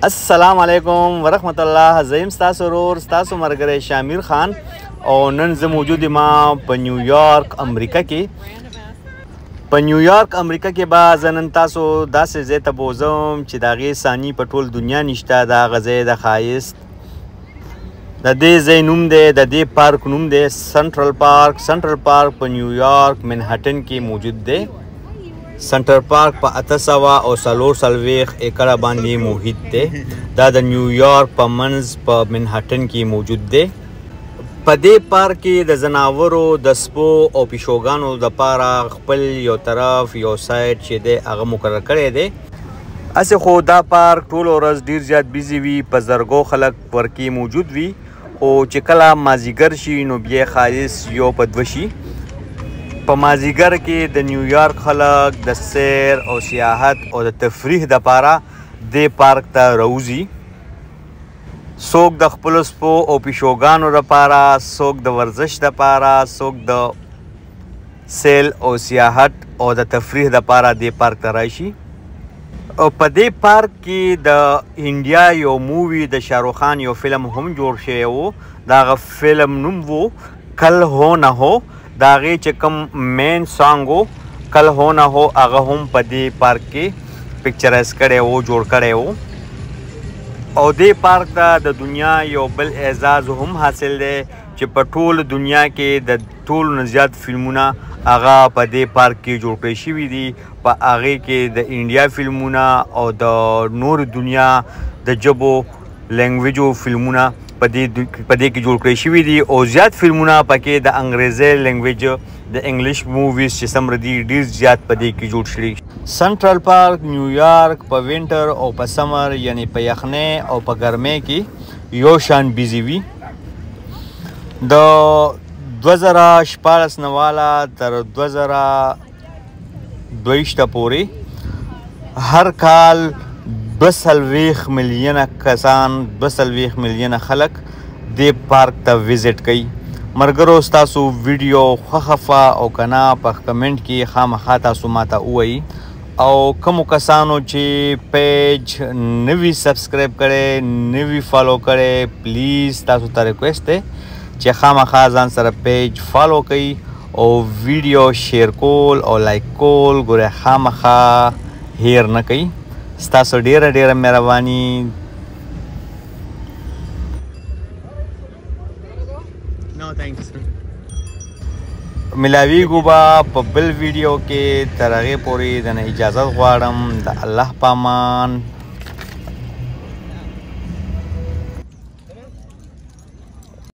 السلام علیکم ورحمت الله. زیم ستاسو ورور ستاسو ملګری شامیر خان او نن زه موجود یم په نیویارک امریکا کې. په نیویارک امریکا کې به زه نن تاسو داسې ځای ته بوځم چې د هغې ثاني په ټول دنیا نشته. د هغه ځای د ښایست د دې ځای نوم دی، د دې پارک نوم دی سنټرل پارک. سنټرل پارک په نیویارک منهټن کې موجود دی. سنټر پارک په 840 ایکړه باندې محیط دی. دا د نیویارک په منځ په منهټن کې موجود دی. په دې پارک کې د ځناورو د سپو او پیشوګانو دپاره خپل یو طرف یو سایډ چې دی هغه مقرر کړی دی. هسې خو دا پارک ټوله ورځ ډېر زیات بیزي وي، په زرګو خلک ورکې موجود وي، خو چې کله مازدیګر شي نو بیا ښایست یو په دوه شي. په مازدیګر کې د نیویارک خلک د سیر او سیاحت او د تفریح دپاره دې پارک ته راوځي. څوک د خپلو سپو او پیشوګانو دپاره، څوک د ورزش دپاره، څوک د سیل او سیاحت او د تفریح دپاره دې پارک ته راشي. او په دې پارک کې د انډیا یو مووي د شاهرخ خان یو فلم هم جوړ شوی و. د هغه فلم نوم و کل هو نه هو. د هغې چې کوم مین سانګ و کل هو نه هو هغه هم په دې پارک کې پکچرایز کړی و، جوړ کړی و. او دې پارک ته د دنیا یو بل اعزاز هم حاصل دی چې په ټول دنیا کې د ټولو نه زیات فلمونه هغه په دې پارک کې جوړ کړی شوي دي. په هغې کې د انډیا فلمونه او د نور دنیا د ژبو لینګویجو فلمونه په دې کې جوړ کړی شوي دي. او زیات فلمونه پکې د انګریزي لینګویج د انګلیش موویز چې څومره دي ډېر زیات په دې کې جوړ شوي. سنټرل پارک نیویارک په وینټر او په سمر یعنی په یخنۍ او په ګرمۍ کې یو شان بیزي وي. د 2014 نه واله تر 2022 پورې هر کال 2 ملیونه کسان، 2 ملیونه خلک دې پارک ته ویزټ کوي. ملګرو ستاسو ویډیو خوښه او که نه په کمنټ کې خامخا تاسو ماته ووایي. او کومو کسانو چې پیج نوي سبسکرایب کړی، نوي فالو کړی، پلیز تاسو ته ریکویسټ دی چې خامخا ځان سره پیج فالو کوي او ویډیو شیر کول او لایک کول ګوره خامخا هیر نه کوي. ستاسو ډیره ډیره مهرباني. ملاویږو به په بل ویډیو کې. تر هغې پورې د نه اجازت غواړم. د الله په امان.